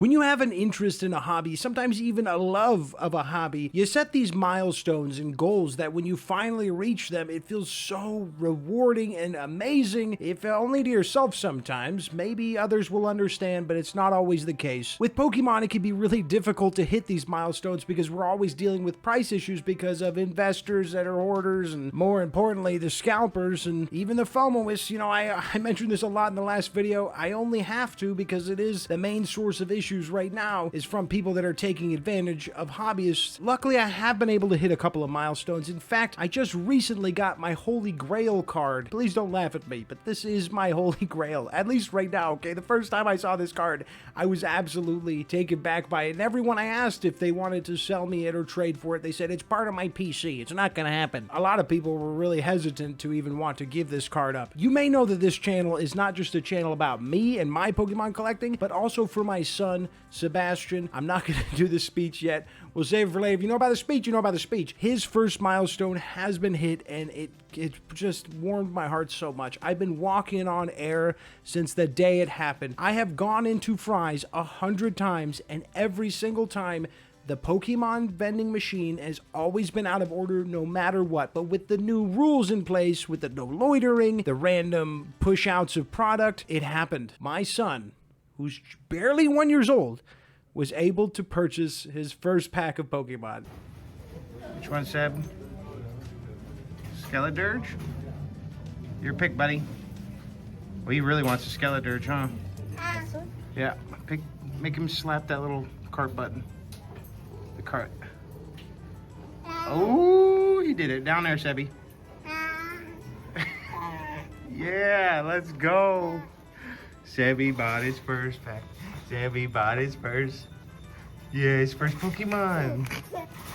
When you have an interest in a hobby, sometimes even a love of a hobby, you set these milestones and goals that when you finally reach them, it feels so rewarding and amazing, if only to yourself sometimes. Maybe others will understand, but it's not always the case. With Pokemon, it can be really difficult to hit these milestones because we're always dealing with price issues because of investors that are hoarders, and more importantly, the scalpers and even the FOMOists. You know, I mentioned this a lot in the last video. I only have to because it is the main source of issues right now is from people that are taking advantage of hobbyists. Luckily, I have been able to hit a couple of milestones. In fact, I just recently got my Holy Grail card. Please don't laugh at me, but this is my Holy Grail, at least right now, okay? The first time I saw this card, I was absolutely taken back by it, and everyone I asked if they wanted to sell me it or trade for it, they said, it's part of my PC. It's not gonna happen. A lot of people were really hesitant to even want to give this card up. You may know that this channel is not just a channel about me and my Pokemon collecting, but also for my son, Sebastian. I'm not going to do the speech yet. We'll save it for later. If you know about the speech, you know about the speech. His first milestone has been hit, and it just warmed my heart so much. I've been walking on air since the day it happened. I have gone into Fry's 100 times, and every single time, the Pokemon vending machine has always been out of order no matter what. But with the new rules in place, with the no loitering, the random push-outs of product, it happened. My son, who's barely 1 year old, was able to purchase his first pack of Pokemon. Which one, Seb? Skeledirge? Your pick, buddy. Well, he really wants a Skeledirge, huh? Yeah, make him slap that little cart button. The cart. Oh, he did it. Down there, Sebby. Yeah, let's go. Sebby bought his first pack. Sebby bought his first. Yeah, his first Pokemon.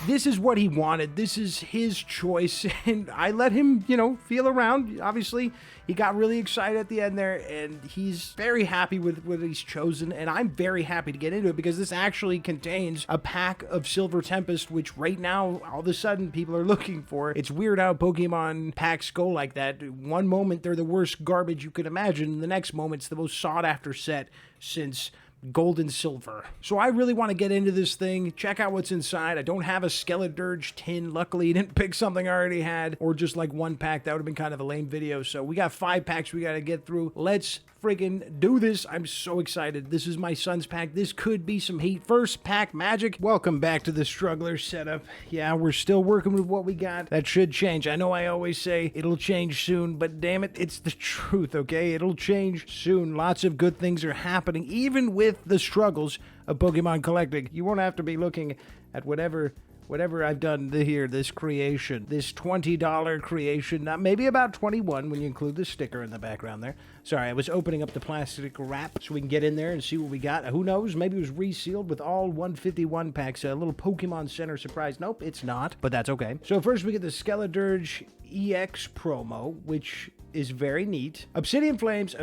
This is what he wanted. This is his choice. And I let him, you know, feel around. Obviously, he got really excited at the end there. And he's very happy with what he's chosen. And I'm very happy to get into it because this actually contains a pack of Silver Tempest, which right now, all of a sudden, people are looking for. It's weird how Pokemon packs go like that. One moment, they're the worst garbage you could imagine. The next moment, it's the most sought-after set since Gold and Silver. So I really want to get into this thing, check out what's inside. I don't have a Skeledirge tin. Luckily, he didn't pick something I already had, or just like one pack. That would have been kind of a lame video. So we got 5 packs we got to get through. Let's friggin' do this. I'm so excited. This is my son's pack. This could be some heat. First pack magic. Welcome back to the Struggler setup. Yeah, we're still working with what we got. That should change. I know I always say it'll change soon, but damn it, it's the truth, okay? It'll change soon. Lots of good things are happening, even with the struggles of Pokemon collecting. You won't have to be looking at whatever I've done here, this creation, this $20 creation, maybe about 21 when you include the sticker in the background there. Sorry, I was opening up the plastic wrap so we can get in there and see what we got. Who knows? Maybe it was resealed with all 151 packs. A little Pokemon Center surprise. Nope, it's not, but that's okay. So first we get the Skeledirge EX promo, which is very neat. Obsidian Flames,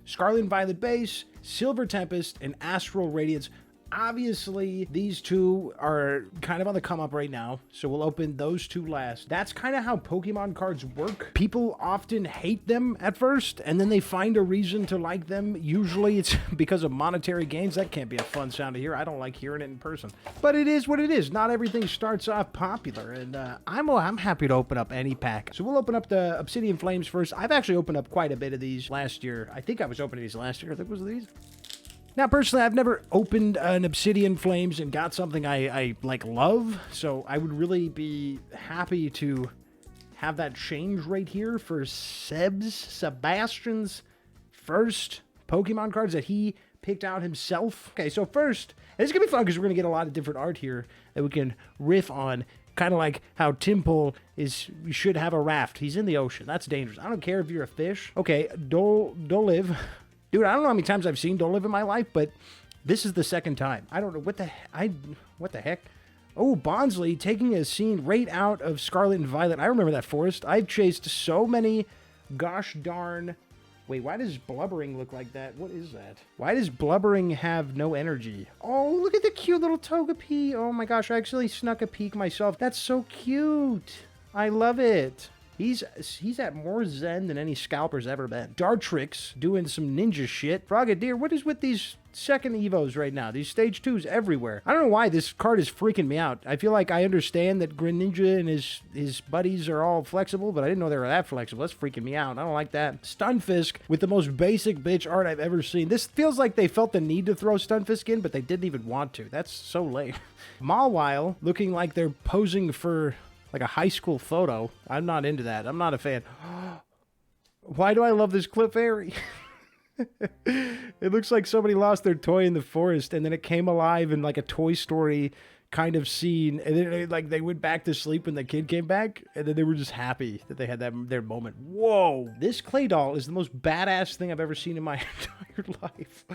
Scarlet and Violet base, Silver Tempest, and Astral Radiance. Obviously, these two are kind of on the come up right now, so we'll open those two last. That's kind of how Pokemon cards work. People often hate them at first, and then they find a reason to like them. Usually it's because of monetary gains. That can't be a fun sound to hear. I don't like hearing it in person. But it is what it is. Not everything starts off popular, and I'm happy to open up any pack. So we'll open up the Obsidian Flames first. I've actually opened up quite a bit of these last year. I think I was opening these last year. I think it was these. Now, personally, I've never opened an Obsidian Flames and got something I like love, so I would really be happy to have that change right here for Sebastian's first Pokemon cards that he picked out himself. Okay, so first, it's going to be fun because we're going to get a lot of different art here that we can riff on, kind of like how Timpole you should have a raft. He's in the ocean. That's dangerous. I don't care if you're a fish. Okay, Dolive. Dude, I don't know how many times I've seen Dolive in my life, but this is the second time. I don't know what the heck. Oh, Bonsly taking a scene right out of Scarlet and Violet. I remember that forest. I've chased so many gosh darn. Wait, why does Blubbering look like that? What is that? Why does Blubbering have no energy? Oh, look at the cute little Togepi. Oh my gosh, I actually snuck a peek myself. That's so cute. I love it. He's at more zen than any Scalper's ever been. Dartrix doing some ninja shit. Frogadier, what is with these second Evos right now. These stage 2s everywhere. I don't know why this card is freaking me out. I feel like I understand that Greninja and his buddies are all flexible, but I didn't know they were that flexible. That's freaking me out. I don't like that. Stunfisk with the most basic bitch art I've ever seen. This feels like they felt the need to throw Stunfisk in, but they didn't even want to. That's so lame. Mawile looking like they're posing for like a high school photo. I'm not into that. I'm not a fan. Why do I love this Clefairy? It looks like somebody lost their toy in the forest and then it came alive in like a Toy Story kind of scene, and then like they went back to sleep when the kid came back, and then they were just happy that they had their moment. Whoa, this clay doll is the most badass thing I've ever seen in my entire life.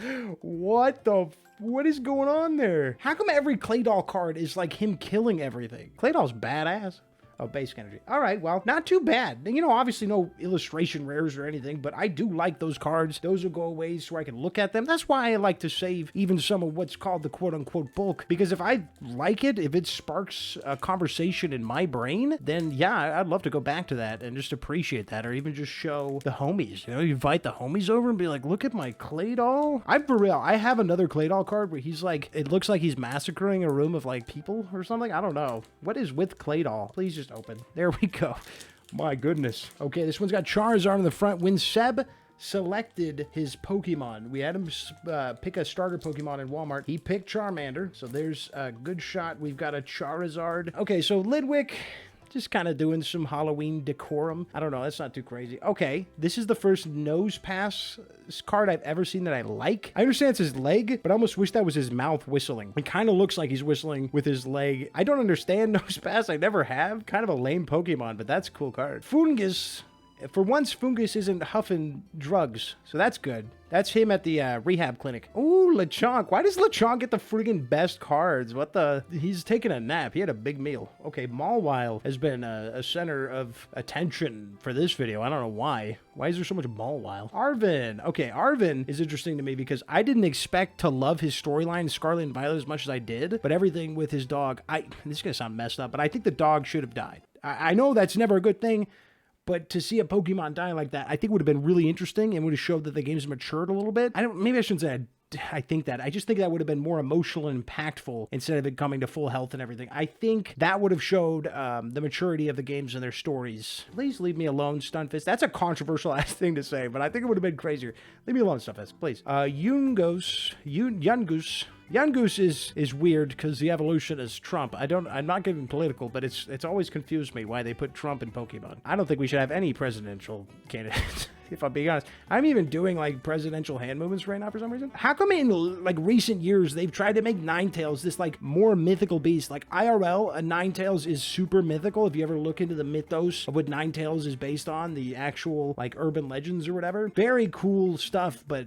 What is going on there? How come every clay doll card is like him killing everything? Clay doll's badass. Oh, basic energy. All right, well, not too bad. You know, obviously no illustration rares or anything, but I do like those cards. Those will go away so I can look at them. That's why I like to save even some of what's called the quote-unquote bulk, because if I like it, if it sparks a conversation in my brain, then yeah, I'd love to go back to that and just appreciate that, or even just show the homies. You know, you invite the homies over and be like, look at my clay doll. I'm for real. I have another clay doll card where he's like, it looks like he's massacring a room of like people or something. I don't know. What is with clay doll? Please just open. There we go. My goodness. Okay, this one's got Charizard on the front. When Seb selected his Pokemon, we had him pick a starter Pokemon in Walmart. He picked Charmander, so there's a good shot. We've got a Charizard. Okay, so Lidwick, just kind of doing some Halloween decorum. I don't know, that's not too crazy. Okay, this is the first Nose Pass card I've ever seen that I like. I understand it's his leg, but I almost wish that was his mouth whistling. It kind of looks like he's whistling with his leg. I don't understand Nose Pass. I never have. Kind of a lame Pokemon, but that's a cool card. Fungus. For once, Fungus isn't huffing drugs, so that's good. That's him at the rehab clinic. Ooh, Lechonk. Why does Lechonk get the friggin' best cards? What the? He's taking a nap. He had a big meal. Okay, Mawile has been a center of attention for this video. I don't know why. Why is there so much Mawile? Arvin. Okay, Arvin is interesting to me because I didn't expect to love his storyline, Scarlet and Violet, as much as I did. But everything with his dog, this is going to sound messed up, but I think the dog should have died. I know that's never a good thing, but to see a Pokemon die like that, I think would have been really interesting and would have showed that the game's matured a little bit. Maybe I shouldn't say I think that. I just think that would have been more emotional and impactful instead of it coming to full health and everything. I think that would have showed the maturity of the games and their stories. Please leave me alone, Stunfisk. That's a controversial ass thing to say, but I think it would have been crazier. Leave me alone, Stunfisk, please. Yungoos. Yungoos is weird because the evolution is Trump. I'm not getting political, but it's always confused me why they put Trump in Pokemon. I don't think we should have any presidential candidates. If I'm being honest, I'm even doing like presidential hand movements right now for some reason. How come in like recent years they've tried to make Ninetales this like more mythical beast? Like IRL, a Ninetales is super mythical. If you ever look into the mythos of what Ninetales is based on, the actual like urban legends or whatever, very cool stuff. But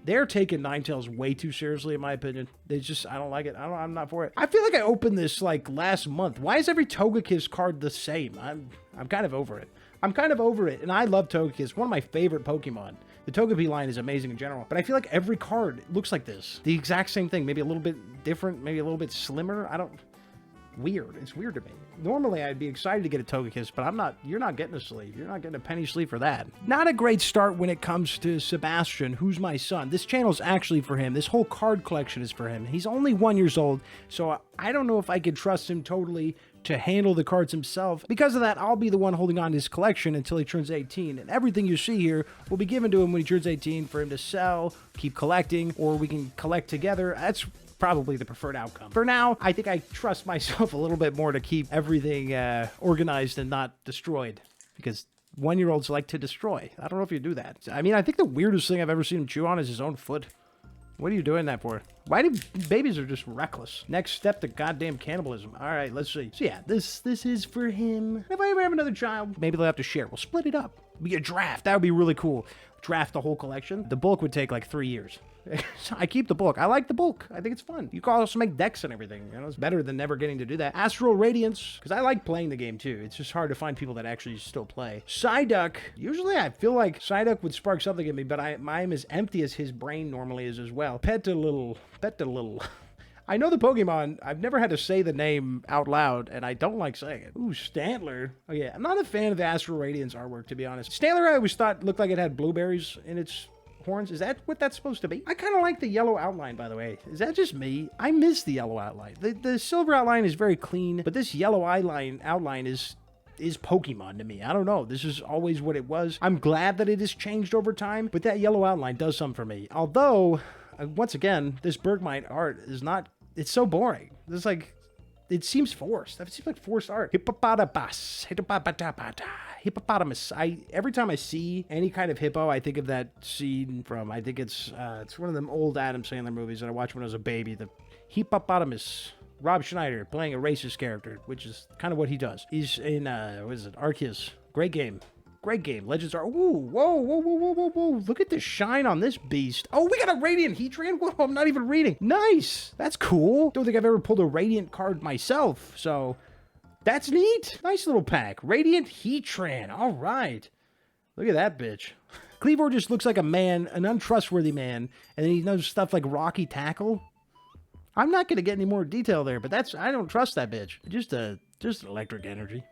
they're taking Ninetales way too seriously, in my opinion. They just, I don't like it. I'm not for it. I feel like I opened this like last month. Why is every Togekiss card the same? I'm kind of over it. And I love Togekiss, one of my favorite Pokemon. The Togepi line is amazing in general, but I feel like every card looks like this. The exact same thing, maybe a little bit different, maybe a little bit slimmer. Weird. It's weird to me. Normally, I'd be excited to get a Togekiss, but I'm not. You're not getting a sleeve. You're not getting a penny sleeve for that. Not a great start when it comes to Sebastian, who's my son. This channel's actually for him. This whole card collection is for him. He's only 1 year old, so I don't know if I could trust him totally to handle the cards himself. Because of that, I'll be the one holding on to his collection until he turns 18, and everything you see here will be given to him when he turns 18 for him to sell, keep collecting, or we can collect together. That's probably the preferred outcome. For now, I think I trust myself a little bit more to keep everything organized and not destroyed, because 1 year olds like to destroy. I don't know if you do that. I mean, I think the weirdest thing I've ever seen him chew on is his own foot. What are you doing that for? Why do babies are just reckless? Next step to goddamn cannibalism. All right, let's see. So yeah, this is for him. If I ever have another child, maybe they'll have to share. We'll split it up. Be a draft. That would be really cool. Draft the whole collection. The bulk would take like 3 years. I keep the bulk. I like the bulk. I think it's fun. You can also make decks and everything. You know, it's better than never getting to do that. Astral Radiance, because I like playing the game too. It's just hard to find people that actually still play. Psyduck. Usually I feel like Psyduck would spark something in me, but I'm as empty as his brain normally is as well. Petalil. I know the Pokemon. I've never had to say the name out loud, and I don't like saying it. Ooh, Stantler. Oh yeah, I'm not a fan of the Astral Radiance artwork, to be honest. Stantler I always thought looked like it had blueberries in its horns. Is that what that's supposed to be? I kind of like the yellow outline, by the way. Is that just me? I miss the yellow outline. The silver outline is very clean, but this yellow outline is Pokemon to me. I don't know. This is always what it was. I'm glad that it has changed over time, but that yellow outline does something for me. Although, once again, this Bergmite art is not, it's so boring. It's like, it seems forced. It seems like forced art. Hippopotamus. Every time I see any kind of hippo, I think of that scene from, I think it's one of them old Adam Sandler movies that I watched when I was a baby. The hippopotamus. Rob Schneider playing a racist character, which is kind of what he does. He's in, what is it, Arceus. Great game. Great game. Legends are... Ooh, whoa. Look at the shine on this beast. Oh, we got a Radiant Heatran? Whoa, I'm not even reading. Nice. That's cool. Don't think I've ever pulled a Radiant card myself, so that's neat. Nice little pack. Radiant Heatran. All right. Look at that bitch. Cleavor just looks like a man, an untrustworthy man, and then he knows stuff like Rocky Tackle. I'm not going to get any more detail there, but I don't trust that bitch. Just electric energy.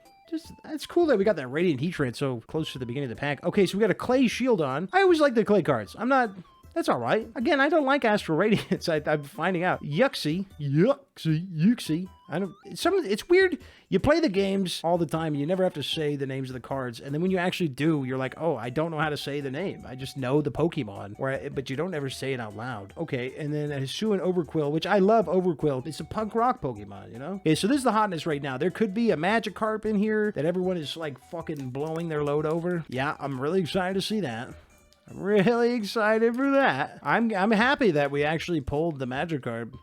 That's cool that we got that Radiant Heatran so close to the beginning of the pack. Okay, so we got a clay shield on. I always like the clay cards. That's all right. Again, I don't like Astral Radiance. I'm finding out. Yuxie. It's weird. You play the games all the time. You never have to say the names of the cards. And then when you actually do, you're like, oh, I don't know how to say the name. I just know the Pokemon. But you don't ever say it out loud. Okay, and then Hisuian Overquill, which I love Overquill. It's a punk rock Pokemon, you know? Okay, so this is the hotness right now. There could be a Magikarp in here that everyone is like fucking blowing their load over. Yeah, I'm really excited to see that. I'm really excited for that. I'm happy that we actually pulled the Magikarp.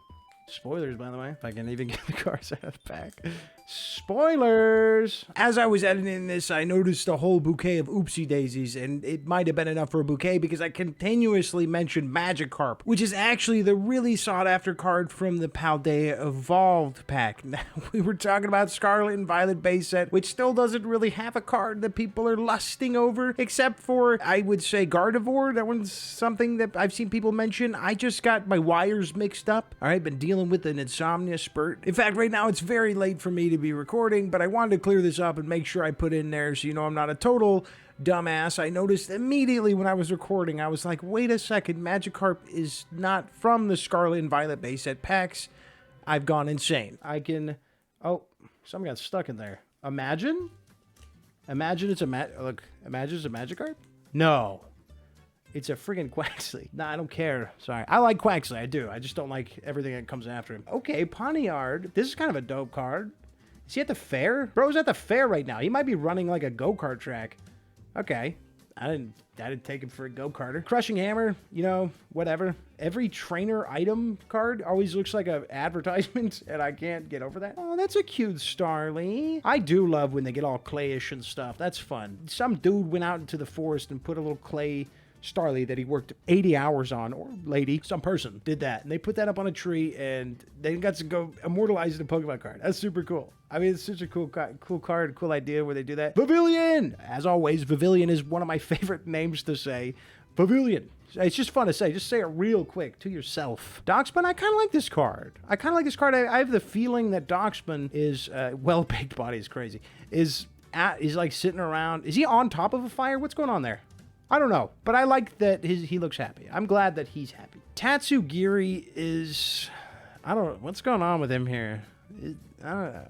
Spoilers, by the way, if I can even get the cards out of the pack. Spoilers! As I was editing this, I noticed a whole bouquet of oopsie daisies, and it might have been enough for a bouquet because I continuously mentioned Magikarp, which is actually the really sought-after card from the Paldea Evolved pack. Now, we were talking about Scarlet and Violet base set, which still doesn't really have a card that people are lusting over, except for, I would say, Gardevoir. That one's something that I've seen people mention. I just got my wires mixed up. All right, been dealing with an insomnia spurt. In fact, right now, it's very late for me to be recording, but I wanted to clear this up and make sure I put in there so you know I'm not a total dumbass. I noticed immediately when I was recording, I was like, wait a second, Magikarp is not from the Scarlet and Violet base set packs. I've gone insane. Oh, something got stuck in there. Imagine it's a Magikarp? No. It's a friggin' Quaxley. Nah, I don't care. Sorry. I like Quaxley. I do. I just don't like everything that comes after him. Okay, Pawniard. This is kind of a dope card. Is he at the fair? Bro's at the fair right now. He might be running like a go-kart track. Okay. I didn't take him for a go-karter. Crushing Hammer, you know, whatever. Every trainer item card always looks like an advertisement, and I can't get over that. Oh, that's a cute Starly. I do love when they get all clayish and stuff. That's fun. Some dude went out into the forest and put a little clay Starly that he worked 80 hours on, or lady, some person did that, and they put that up on a tree, and they got to go immortalize the Pokemon card. That's super cool. I mean, it's such a cool card, cool idea where they do that. Pavilion! As always, Pavilion is one of my favorite names to say. Pavilion. It's just fun to say. Just say it real quick to yourself. Doxman, I kind of like this card. I have the feeling that Doxman is, well-baked body is crazy, is like sitting around. Is he on top of a fire? What's going on there? I don't know, but I like that he looks happy. I'm glad that he's happy. Tatsugiri is... I don't know. What's going on with him here? I don't know.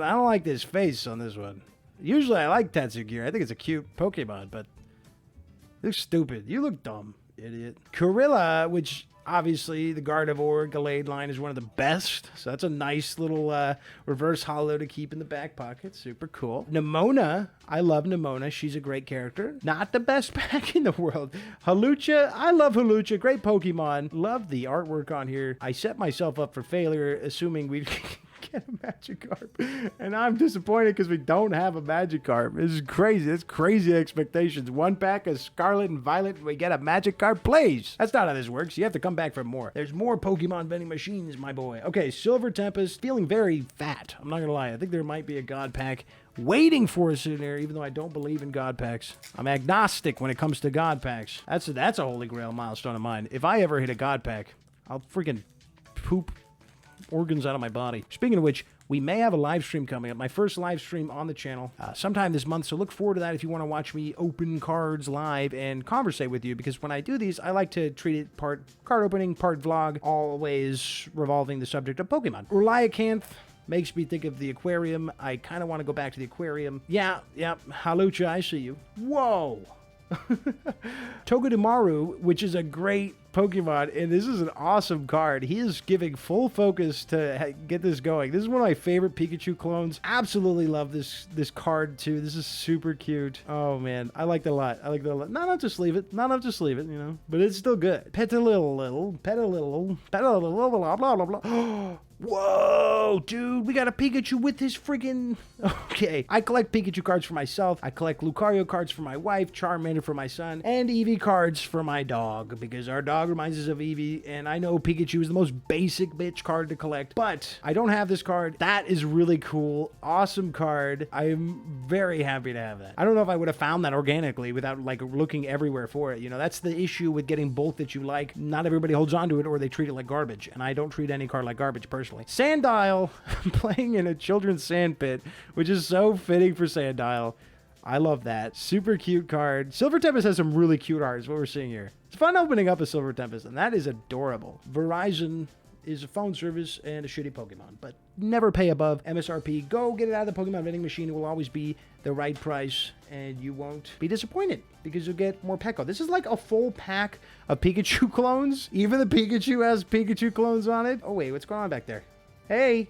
I don't like this face on this one. Usually I like Tatsugiri. I think it's a cute Pokemon, but... You look stupid. You look dumb, idiot. Corilla, which... Obviously, the Gardevoir Gallade line is one of the best. So that's a nice little reverse holo to keep in the back pocket. Super cool. Nimona. I love Nimona. She's a great character. Not the best pack in the world. Hawlucha. I love Hawlucha. Great Pokemon. Love the artwork on here. I set myself up for failure, assuming we'd get a Magikarp. And I'm disappointed because we don't have a Magikarp. This is crazy. That's crazy expectations. One pack of Scarlet and Violet, we get a Magikarp, please. That's not how this works. You have to come back for more. There's more Pokemon vending machines, my boy. Okay, Silver Tempest, feeling very fat. I'm not gonna lie. I think there might be a God pack waiting for us in there, even though I don't believe in God packs. I'm agnostic when it comes to God packs. That's a holy grail milestone of mine. If I ever hit a God pack, I'll freaking poop organs out of my body. Speaking of which, we may have a live stream coming up. My first live stream on the channel sometime this month. So look forward to that if you want to watch me open cards live and conversate with you. Because when I do these, I like to treat it part card opening, part vlog, always revolving the subject of Pokemon. Reliacanth makes me think of the aquarium. I kind of want to go back to the aquarium. Yeah, Halucha, I see you. Whoa! Togedemaru, which is a great Pokemon, and this is an awesome card. He is giving full focus to get this going. This is one of my favorite Pikachu clones. Absolutely love this card too. This is super cute. Oh man, I like that a lot. I like that a lot. Not enough to sleeve it. Not enough to sleeve it, you know. But it's still good. Petalillo, blah blah blah blah. Whoa, dude, we got a Pikachu with his friggin'... Okay, I collect Pikachu cards for myself. I collect Lucario cards for my wife, Charmander for my son, and Eevee cards for my dog, because our dog reminds us of Eevee, and I know Pikachu is the most basic bitch card to collect, but I don't have this card. That is really cool. Awesome card. I'm very happy to have that. I don't know if I would have found that organically without, like, looking everywhere for it. You know, that's the issue with getting both that you like. Not everybody holds on to it, or they treat it like garbage, and I don't treat any card like garbage, personally. Sandile playing in a children's sand pit, which is so fitting for Sandile. I love that. Super cute card. Silver Tempest has some really cute art, is what we're seeing here. It's fun opening up a Silver Tempest, and that is adorable. Verizon is a phone service and a shitty Pokemon, but never pay above MSRP. Go get it out of the Pokemon vending machine. It will always be the right price, and you won't be disappointed because you'll get more Peko. This is like a full pack of Pikachu clones. Even the Pikachu has Pikachu clones on it. Oh, wait, what's going on back there? Hey,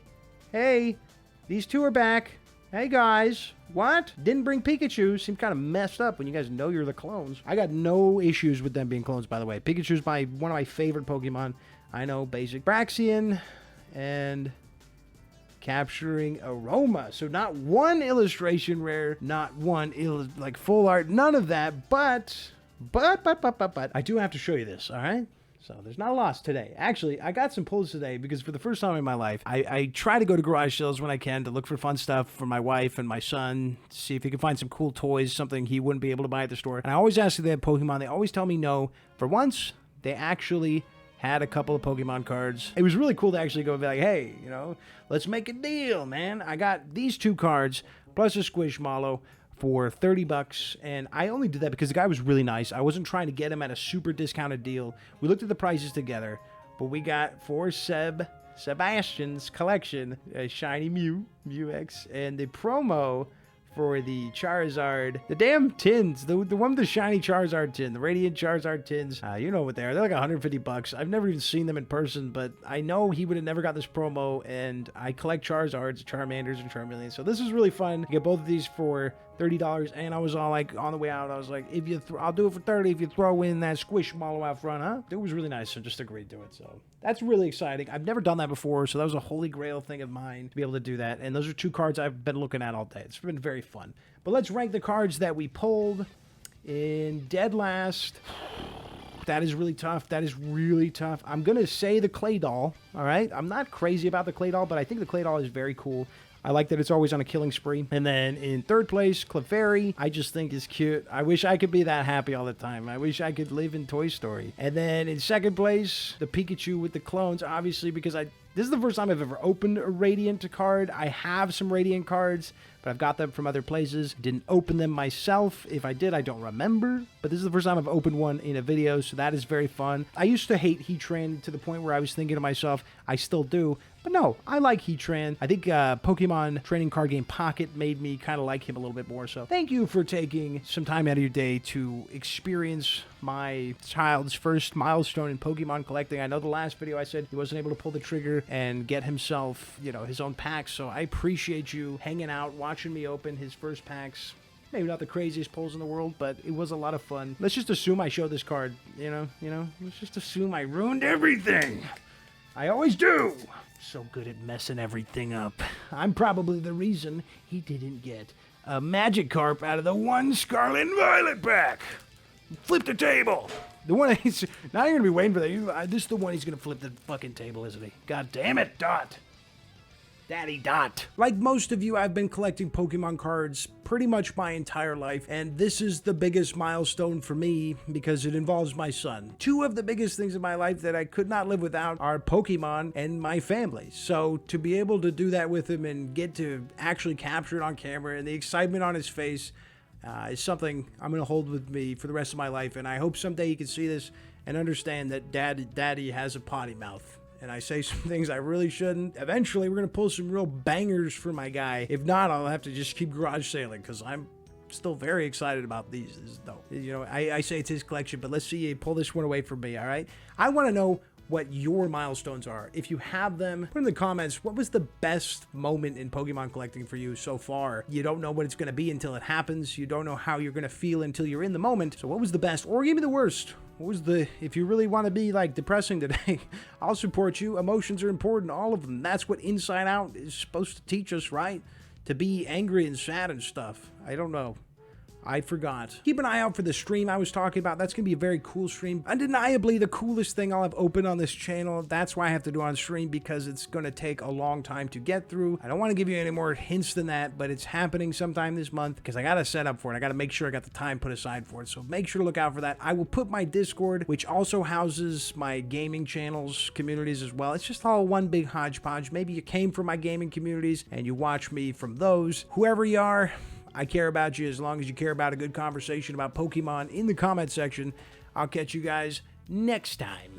these two are back. Hey, guys. What? Didn't bring Pikachu. Seemed kind of messed up when you guys know you're the clones. I got no issues with them being clones, by the way. Pikachu's one of my favorite Pokemon. I know, basic. Braxian and capturing Aroma. So not one illustration rare, not one like full art, none of that, but I do have to show you this, all right? So there's not a loss today. Actually, I got some pulls today because for the first time in my life, I try to go to garage sales when I can to look for fun stuff for my wife and my son, to see if he can find some cool toys, something he wouldn't be able to buy at the store. And I always ask if they have Pokemon. They always tell me no. For once, they actually had a couple of Pokemon cards. It was really cool to actually go and be like, hey, you know, let's make a deal, man. I got these two cards plus a Squishmallow for $30, and I only did that because the guy was really nice. I wasn't trying to get him at a super discounted deal. We looked at the prices together, but we got for Sebastian's collection a shiny Mew X, and the promo for the Charizard, the damn tins, the one with the shiny Charizard tin, the Radiant Charizard tins. You know what they are. They're like $150. I've never even seen them in person, but I know he would have never got this promo, and I collect Charizards, Charmanders, and Charmeleons. So this is really fun. You get both of these for $30, and I was all like, on the way out, I was like, I'll do it for $30 if you throw in that Squishmallow out front, huh? It was really nice, so just agreed to it. So that's really exciting. I've never done that before, so that was a holy grail thing of mine to be able to do that. And those are two cards I've been looking at all day. It's been very fun. But let's rank the cards that we pulled in dead last. That is really tough. That is really tough. I'm going to say the Clay Doll, all right? I'm not crazy about the Clay Doll, but I think the Clay Doll is very cool. I like that it's always on a killing spree. And then in third place, Clefairy, I just think is cute. I wish I could be that happy all the time. I wish I could live in Toy Story. And then in second place, the Pikachu with the clones, obviously, because this is the first time I've ever opened a Radiant card. I have some Radiant cards, but I've got them from other places. Didn't open them myself. If I did, I don't remember. But this is the first time I've opened one in a video, so that is very fun. I used to hate Heatran to the point where I was thinking to myself, I still do. But no, I like Heatran. I think Pokemon Trading Card Game Pocket made me kind of like him a little bit more. So thank you for taking some time out of your day to experience my child's first milestone in Pokemon collecting. I know the last video I said he wasn't able to pull the trigger and get himself, you know, his own packs. So I appreciate you hanging out, watching me open his first packs. Maybe not the craziest pulls in the world, but it was a lot of fun. Let's just assume I showed this card, you know, let's just assume I ruined everything. I always do. So good at messing everything up. I'm probably the reason he didn't get a Magikarp out of the one Scarlet and Violet pack. Flip the table. The one he's now you're gonna be waiting for that. This is the one he's gonna flip the fucking table, isn't he? God damn it, Dot. Daddy Dot. Like most of you, I've been collecting Pokemon cards pretty much my entire life, and this is the biggest milestone for me because it involves my son. Two of the biggest things in my life that I could not live without are Pokemon and my family. So to be able to do that with him and get to actually capture it on camera and the excitement on his face is something I'm going to hold with me for the rest of my life, and I hope someday he can see this and understand that Daddy has a potty mouth. And I say some things I really shouldn't. Eventually, we're going to pull some real bangers for my guy. If not, I'll have to just keep garage sailing because I'm still very excited about these. You know, I say it's his collection, but let's see you pull this one away from me, all right? I want to know what your milestones are. If you have them, put in the comments, what was the best moment in Pokemon collecting for you so far? You don't know what it's going to be until it happens. You don't know how you're going to feel until you're in the moment. So what was the best? Or give me the worst. What was the, if you really want to be like depressing today, I'll support you. Emotions are important, all of them. That's what Inside Out is supposed to teach us, right? To be angry and sad and stuff. I don't know. I forgot. Keep an eye out for the stream I was talking about. That's going to be a very cool stream. Undeniably the coolest thing I'll have open on this channel. That's why I have to do it on stream, because it's going to take a long time to get through. I don't want to give you any more hints than that, but it's happening sometime this month because I got to set up for it. I got to make sure I got the time put aside for it. So make sure to look out for that. I will put my Discord, which also houses my gaming channels, communities as well. It's just all one big hodgepodge. Maybe you came from my gaming communities and you watch me from those. Whoever you are, I care about you as long as you care about a good conversation about Pokemon in the comment section. I'll catch you guys next time.